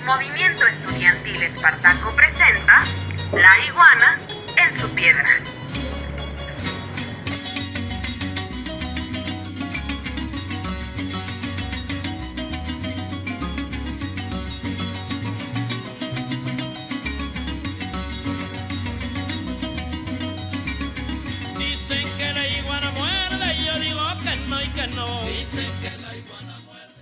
Movimiento Estudiantil Espartaco presenta La Iguana en su Piedra. Dicen que la iguana muerde y yo digo que no y que no. Dicen que la iguana muerde.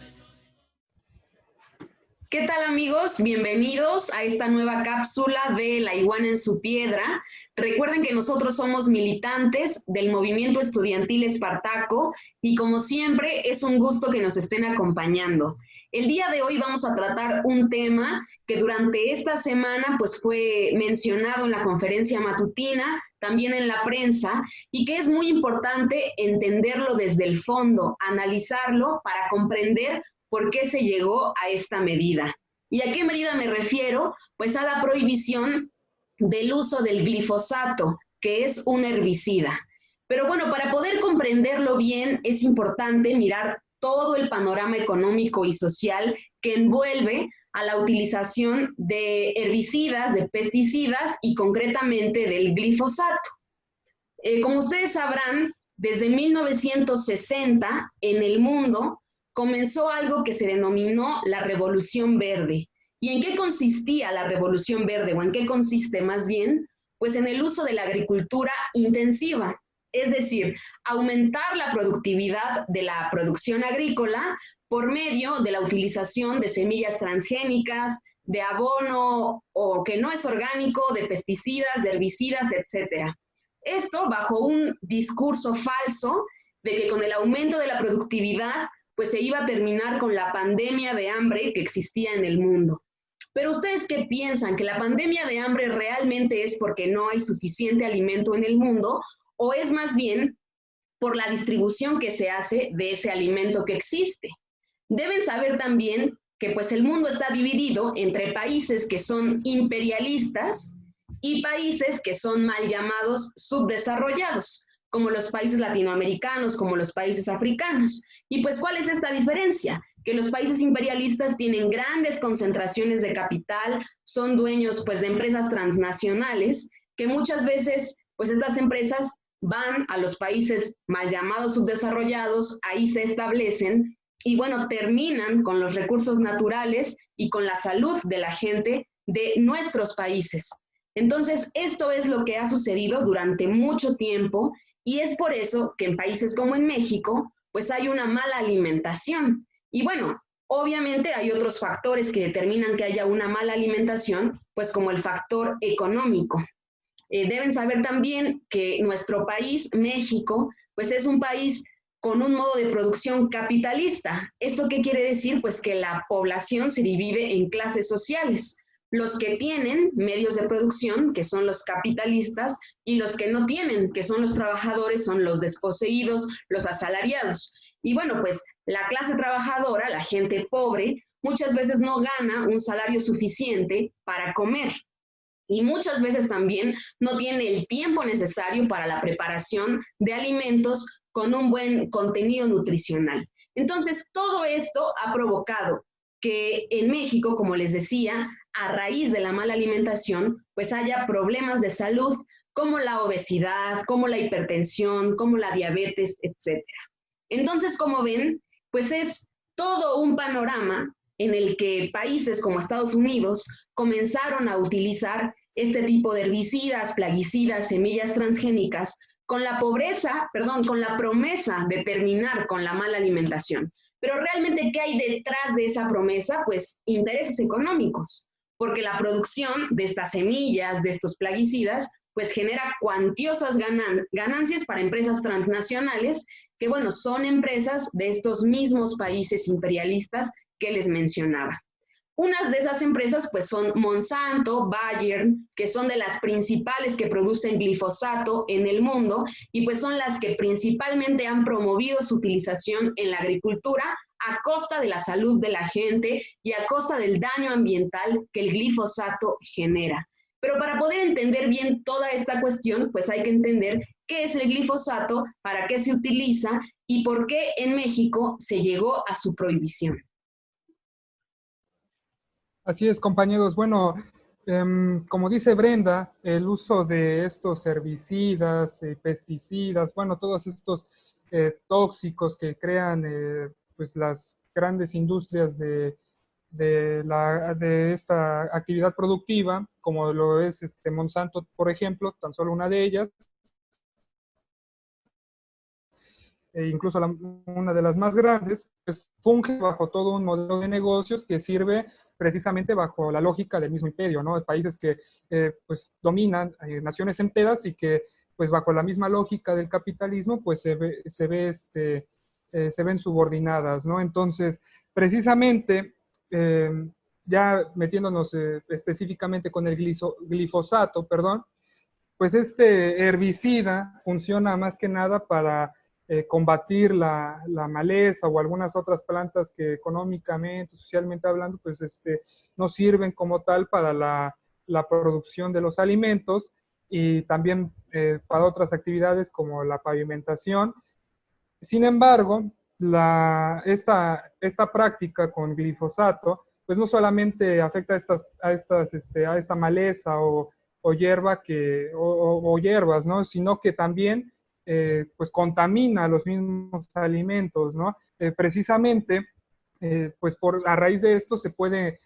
¿Qué tal, amigos? Bienvenidos a esta nueva cápsula de La Iguana en su Piedra. Recuerden que nosotros somos militantes del Movimiento Estudiantil Espartaco y, como siempre, es un gusto que nos estén acompañando. El día de hoy vamos a tratar un tema que durante esta semana pues fue mencionado en la conferencia matutina, también en la prensa, y que es muy importante entenderlo desde el fondo, analizarlo para comprender por qué se llegó a esta medida. ¿Y a qué medida me refiero? Pues a la prohibición del uso del glifosato, que es un herbicida. Pero bueno, para poder comprenderlo bien es importante mirar todo el panorama económico y social que envuelve a la utilización de herbicidas, de pesticidas y concretamente del glifosato. Como ustedes sabrán, desde 1960 en el mundo comenzó algo que se denominó la Revolución Verde. ¿Y en qué consistía la Revolución Verde? ¿O en qué consiste más bien? Pues en el uso de la agricultura intensiva, es decir, aumentar la productividad de la producción agrícola por medio de la utilización de semillas transgénicas, de abono o que no es orgánico, de pesticidas, de herbicidas, etcétera. Esto bajo un discurso falso de que con el aumento de la productividad pues se iba a terminar con la pandemia de hambre que existía en el mundo. Pero ustedes, ¿qué piensan? ¿Que la pandemia de hambre realmente es porque no hay suficiente alimento en el mundo o es más bien por la distribución que se hace de ese alimento que existe? Deben saber también que pues el mundo está dividido entre países que son imperialistas y países que son mal llamados subdesarrollados, como los países latinoamericanos, como los países africanos. Y pues, ¿cuál es esta diferencia? Que los países imperialistas tienen grandes concentraciones de capital, son dueños pues de empresas transnacionales, que muchas veces pues estas empresas van a los países mal llamados subdesarrollados, ahí se establecen y bueno, terminan con los recursos naturales y con la salud de la gente de nuestros países. Entonces, esto es lo que ha sucedido durante mucho tiempo y es por eso que en países como en México, pues hay una mala alimentación. Y bueno, obviamente hay otros factores que determinan que haya una mala alimentación, pues como el factor económico. Deben saber también que nuestro país, México, pues es un país con un modo de producción capitalista. ¿Esto qué quiere decir? Pues que la población se divide en clases sociales. Los que tienen medios de producción, que son los capitalistas, y los que no tienen, que son los trabajadores, son los desposeídos, los asalariados. Y bueno, pues la clase trabajadora, la gente pobre, muchas veces no gana un salario suficiente para comer. Y muchas veces también no tiene el tiempo necesario para la preparación de alimentos con un buen contenido nutricional. Entonces, todo esto ha provocado que en México, como les decía, a raíz de la mala alimentación, pues haya problemas de salud como la obesidad, como la hipertensión, como la diabetes, etc. Entonces, como ven, pues es todo un panorama en el que países como Estados Unidos comenzaron a utilizar este tipo de herbicidas, plaguicidas, semillas transgénicas con la promesa de terminar con la mala alimentación. Pero realmente, ¿qué hay detrás de esa promesa? Pues intereses económicos, porque la producción de estas semillas, de estos plaguicidas, pues genera cuantiosas ganancias para empresas transnacionales que, bueno, son empresas de estos mismos países imperialistas que les mencionaba. Unas de esas empresas pues son Monsanto, Bayer, que son de las principales que producen glifosato en el mundo y pues son las que principalmente han promovido su utilización en la agricultura a costa de la salud de la gente y a costa del daño ambiental que el glifosato genera. Pero para poder entender bien toda esta cuestión, pues hay que entender qué es el glifosato, para qué se utiliza y por qué en México se llegó a su prohibición. Así es, compañeros. Bueno, como dice Brenda, el uso de estos herbicidas, pesticidas, bueno, todos estos tóxicos que crean pues las grandes industrias de esta actividad productiva, como lo es Monsanto, por ejemplo, tan solo una de ellas, incluso una de las más grandes, pues funge bajo todo un modelo de negocios que sirve precisamente bajo la lógica del mismo imperio, ¿no? De países que pues dominan naciones enteras y que pues bajo la misma lógica del capitalismo pues se ven subordinadas, ¿no? Entonces, precisamente, eh, ya metiéndonos específicamente con el glifosato, perdón, pues este herbicida funciona más que nada para combatir la maleza o algunas otras plantas que económicamente, socialmente hablando, pues no sirven como tal para la producción de los alimentos y también para otras actividades como la pavimentación. Sin embargo, esta práctica con glifosato, pues no solamente afecta a esta maleza o hierba o hierbas, ¿no? Sino que también pues contamina los mismos alimentos, ¿no? Precisamente, pues a raíz de esto se puede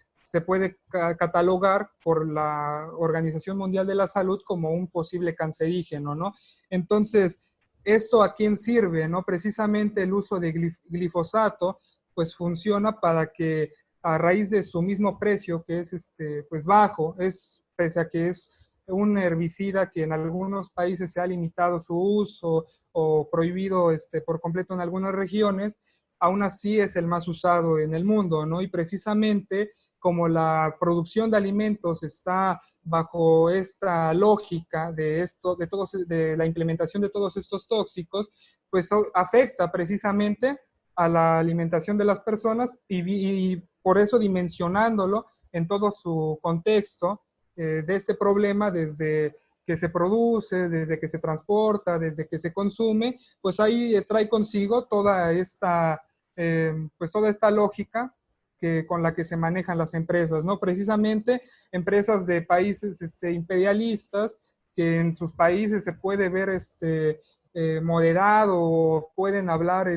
catalogar por la Organización Mundial de la Salud como un posible cancerígeno, ¿no? Entonces, ¿esto a quién sirve? ¿No? Precisamente el uso de glifosato, pues funciona para que a raíz de su mismo precio, que es pues bajo, pese a que es un herbicida que en algunos países se ha limitado su uso o prohibido por completo en algunas regiones, aún así es el más usado en el mundo, ¿no? Y precisamente como la producción de alimentos está bajo esta lógica de la implementación de todos estos tóxicos, pues afecta precisamente a la alimentación de las personas y por eso dimensionándolo en todo su contexto de este problema desde que se produce, desde que se transporta, desde que se consume, pues ahí trae consigo pues toda esta lógica con la que se manejan las empresas, ¿no? Precisamente empresas de países imperialistas que en sus países se puede ver moderado o pueden hablar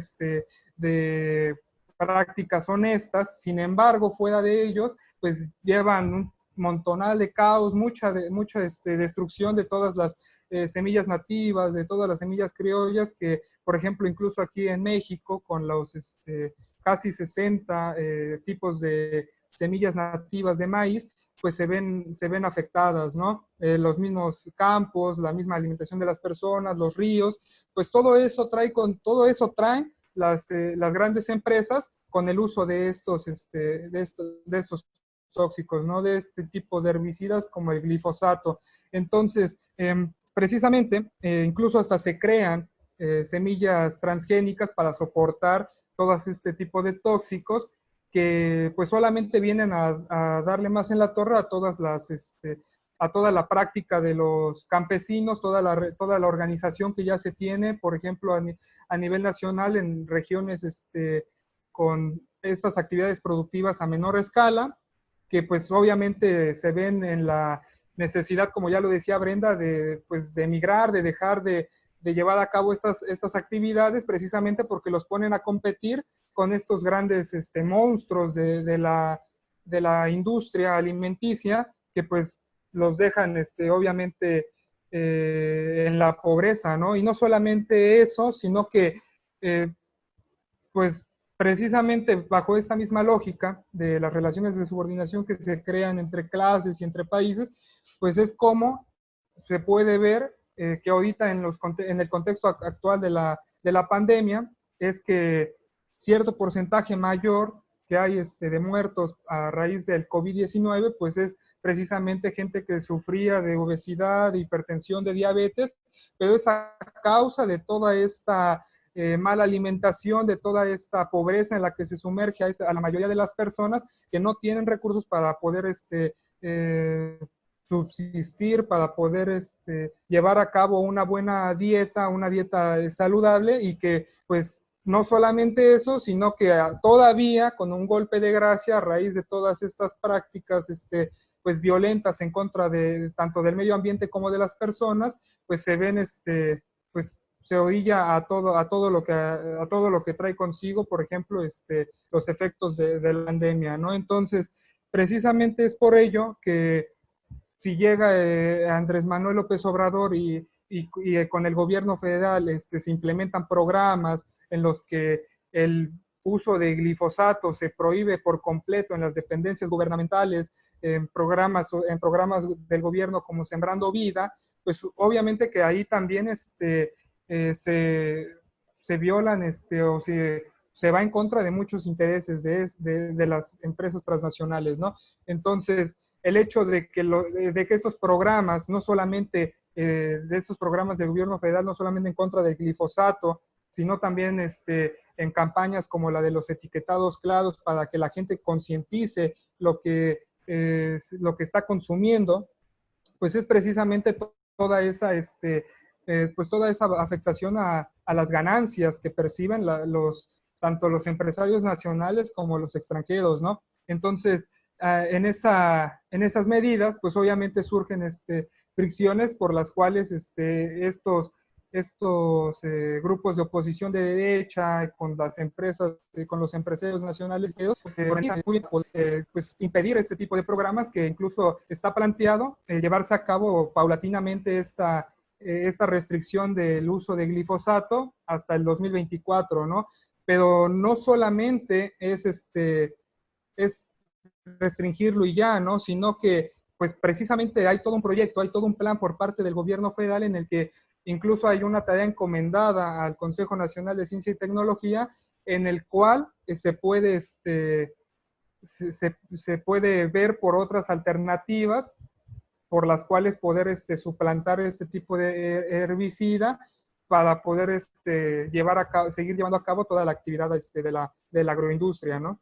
de prácticas honestas, sin embargo, fuera de ellos, pues llevan un montonal de caos, mucha destrucción de todas las semillas nativas, de todas las semillas criollas que, por ejemplo, incluso aquí en México, con los casi 60 tipos de semillas nativas de maíz, pues se ven afectadas, ¿no? Los mismos campos, la misma alimentación de las personas, los ríos, pues todo eso traen las grandes empresas con el uso de estos tóxicos, ¿no? De este tipo de herbicidas como el glifosato. Entonces, precisamente, incluso hasta se crean semillas transgénicas para soportar todas este tipo de tóxicos que pues solamente vienen a darle más en la torre a a toda la práctica de los campesinos, toda la organización que ya se tiene, por ejemplo, a nivel nacional en regiones con estas actividades productivas a menor escala, que pues obviamente se ven en la necesidad, como ya lo decía Brenda, pues, de emigrar, de dejar de llevar a cabo estas actividades, precisamente porque los ponen a competir con estos grandes monstruos de la industria alimenticia, que pues los dejan obviamente en la pobreza, ¿no? Y no solamente eso, sino que pues precisamente bajo esta misma lógica de las relaciones de subordinación que se crean entre clases y entre países, pues es como se puede ver que ahorita en el contexto actual de la pandemia es que cierto porcentaje mayor que hay de muertos a raíz del COVID-19, pues es precisamente gente que sufría de obesidad, de hipertensión, de diabetes, pero es a causa de toda esta mala alimentación, de toda esta pobreza en la que se sumerge a la mayoría de las personas que no tienen recursos para poder subsistir, para poder llevar a cabo una buena dieta, una dieta saludable y que pues no solamente eso, sino que todavía con un golpe de gracia a raíz de todas estas prácticas pues violentas en contra de tanto del medio ambiente como de las personas, pues se ven pues se orilla a todo lo que trae consigo, por ejemplo, los efectos de la pandemia, ¿no? Entonces, precisamente es por ello que si llega Andrés Manuel López Obrador y con el gobierno federal se implementan programas en los que el uso de glifosato se prohíbe por completo en las dependencias gubernamentales, en programas del gobierno como Sembrando Vida, pues obviamente que ahí también se violan o se va en contra de muchos intereses de las empresas transnacionales, ¿no? Entonces, el hecho de que estos programas, no solamente de estos programas del gobierno federal, no solamente en contra del glifosato, sino también en campañas como la de los etiquetados claros para que la gente concientice lo que está consumiendo, pues es precisamente toda esa afectación a las ganancias que perciben tanto los empresarios nacionales como los extranjeros, ¿no? Entonces, en esas medidas, pues obviamente surgen fricciones por las cuales estos grupos de oposición de derecha con las empresas, con los empresarios nacionales, pues impedir este tipo de programas que incluso está planteado llevarse a cabo paulatinamente esta restricción del uso de glifosato hasta el 2024, ¿no? Pero no solamente es restringirlo y ya, ¿no? Sino que pues precisamente hay todo un proyecto, hay todo un plan por parte del gobierno federal en el que incluso hay una tarea encomendada al Consejo Nacional de Ciencia y Tecnología en el cual se puede ver por otras alternativas por las cuales poder suplantar este tipo de herbicida para poder seguir llevando a cabo toda la actividad de la agroindustria, ¿no?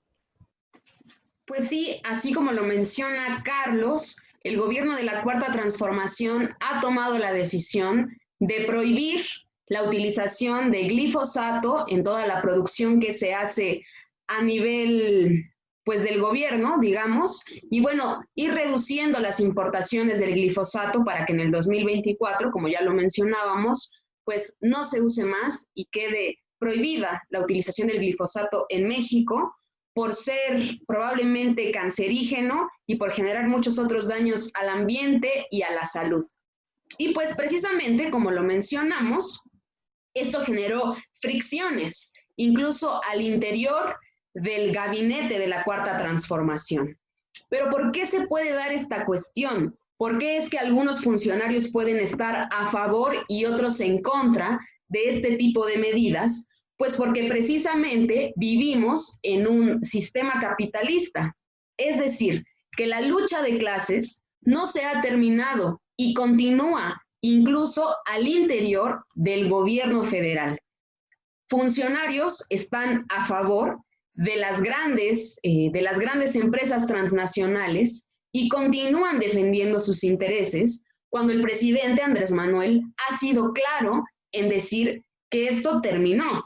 Pues sí, así como lo menciona Carlos, el gobierno de la Cuarta Transformación ha tomado la decisión de prohibir la utilización de glifosato en toda la producción que se hace a nivel pues del gobierno, digamos, y bueno, ir reduciendo las importaciones del glifosato para que en el 2024, como ya lo mencionábamos, pues no se use más y quede prohibida la utilización del glifosato en México por ser probablemente cancerígeno y por generar muchos otros daños al ambiente y a la salud. Y pues precisamente, como lo mencionamos, esto generó fricciones, incluso al interior del gabinete de la Cuarta Transformación. Pero ¿por qué se puede dar esta cuestión? ¿Por qué es que algunos funcionarios pueden estar a favor y otros en contra de este tipo de medidas? Pues porque precisamente vivimos en un sistema capitalista. Es decir, que la lucha de clases no se ha terminado y continúa incluso al interior del gobierno federal. Funcionarios están a favor de las grandes empresas transnacionales y continúan defendiendo sus intereses cuando el presidente Andrés Manuel ha sido claro en decir que esto terminó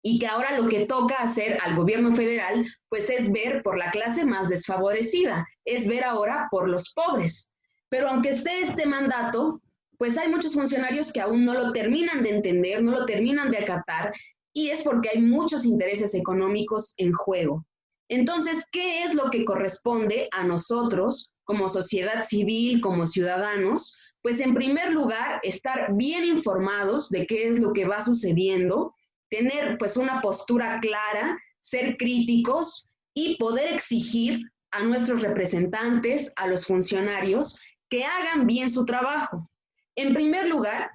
y que ahora lo que toca hacer al gobierno federal pues es ver por la clase más desfavorecida, es ver ahora por los pobres. Pero aunque esté este mandato, pues hay muchos funcionarios que aún no lo terminan de entender, no lo terminan de acatar, y es porque hay muchos intereses económicos en juego. Entonces, ¿qué es lo que corresponde a nosotros como sociedad civil, como ciudadanos? Pues en primer lugar, estar bien informados de qué es lo que va sucediendo, tener pues una postura clara, ser críticos y poder exigir a nuestros representantes, a los funcionarios, que hagan bien su trabajo. En primer lugar,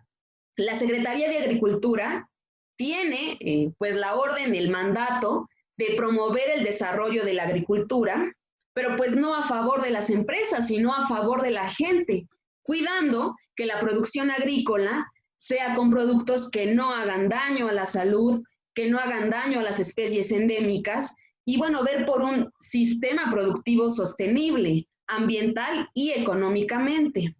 la Secretaría de Agricultura tiene pues la orden, el mandato de promover el desarrollo de la agricultura, pero pues no a favor de las empresas, sino a favor de la gente, cuidando que la producción agrícola sea con productos que no hagan daño a la salud, que no hagan daño a las especies endémicas, y bueno, ver por un sistema productivo sostenible, ambiental y económicamente.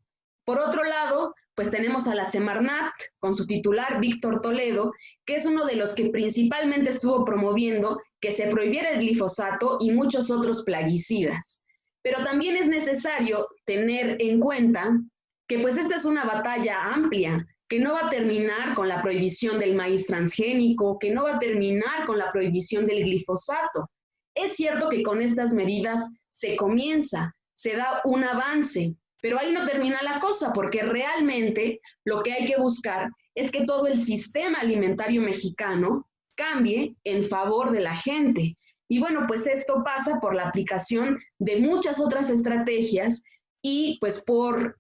Por otro lado, pues tenemos a la Semarnat con su titular Víctor Toledo, que es uno de los que principalmente estuvo promoviendo que se prohibiera el glifosato y muchos otros plaguicidas. Pero también es necesario tener en cuenta que pues esta es una batalla amplia, que no va a terminar con la prohibición del maíz transgénico, que no va a terminar con la prohibición del glifosato. Es cierto que con estas medidas se comienza, se da un avance, pero ahí no termina la cosa, porque realmente lo que hay que buscar es que todo el sistema alimentario mexicano cambie en favor de la gente. Y bueno, pues esto pasa por la aplicación de muchas otras estrategias y pues por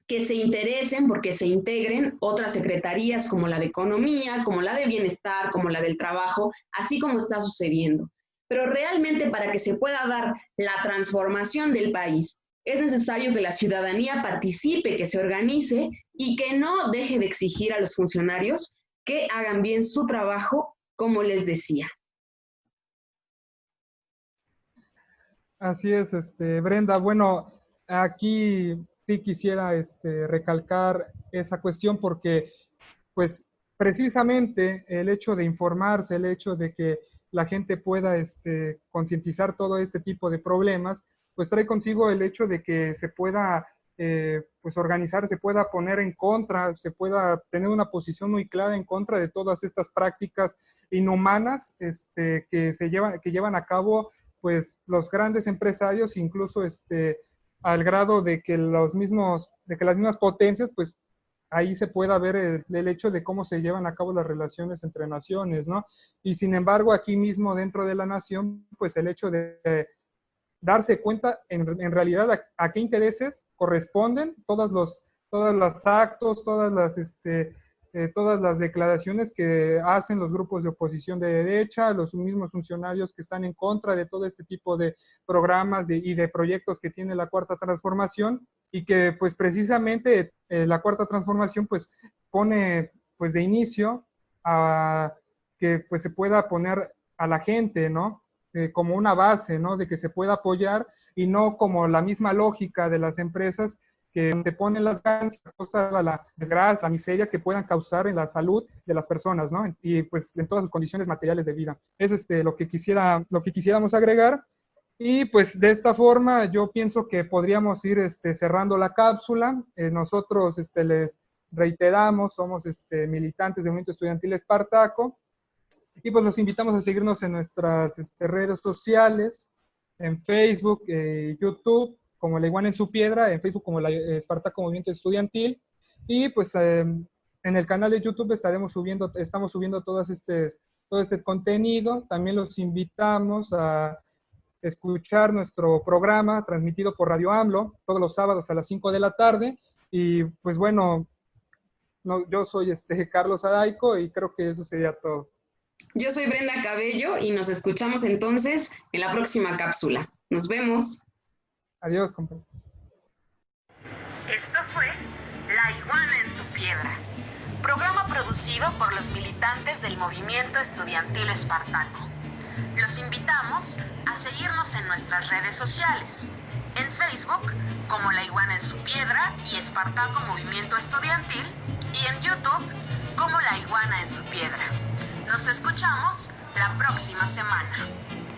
que se interesen, porque se integren otras secretarías como la de Economía, como la de Bienestar, como la del Trabajo, así como está sucediendo. Pero realmente para que se pueda dar la transformación del país, es necesario que la ciudadanía participe, que se organice y que no deje de exigir a los funcionarios que hagan bien su trabajo, como les decía. Así es, Brenda. Bueno, aquí sí quisiera recalcar esa cuestión porque, pues, precisamente el hecho de informarse, el hecho de que la gente pueda concientizar todo este tipo de problemas, pues trae consigo el hecho de que se pueda pues organizar, se pueda poner en contra, se pueda tener una posición muy clara en contra de todas estas prácticas inhumanas que llevan a cabo pues los grandes empresarios, incluso al grado de que las mismas potencias, pues ahí se pueda ver el hecho de cómo se llevan a cabo las relaciones entre naciones, ¿no? Y sin embargo, aquí mismo dentro de la nación, pues el hecho de darse cuenta en realidad a qué intereses corresponden todos los actos, todas las declaraciones que hacen los grupos de oposición de derecha, los mismos funcionarios que están en contra de todo este tipo de programas y de proyectos que tiene la Cuarta Transformación, y que pues precisamente la Cuarta Transformación pues pone pues de inicio a que pues se pueda poner a la gente, ¿no? Como una base, ¿no? De que se pueda apoyar y no como la misma lógica de las empresas que te ponen las ganas a costa de la desgracia, la miseria que puedan causar en la salud de las personas, ¿no? Y pues en todas sus condiciones materiales de vida. Es lo que quisiéramos agregar. Y pues de esta forma yo pienso que podríamos ir cerrando la cápsula. Nosotros les reiteramos, somos militantes del Movimiento Estudiantil Espartaco. Y pues los invitamos a seguirnos en nuestras redes sociales, en Facebook, YouTube, como La Iguana en su Piedra, en Facebook como la Espartaco Movimiento Estudiantil. Y pues en el canal de YouTube estamos subiendo todo este contenido. También los invitamos a escuchar nuestro programa transmitido por Radio AMLO todos los sábados a las 5 de la tarde. Y pues bueno, yo soy Carlos Adaico y creo que eso sería todo. Yo soy Brenda Cabello y nos escuchamos entonces en la próxima cápsula. Nos vemos. Adiós, compañeros. Esto fue La Iguana en su Piedra, programa producido por los militantes del Movimiento Estudiantil Espartaco. Los invitamos a seguirnos en nuestras redes sociales, en Facebook como La Iguana en su Piedra y Espartaco Movimiento Estudiantil, y en YouTube como La Iguana en su Piedra. Nos escuchamos la próxima semana.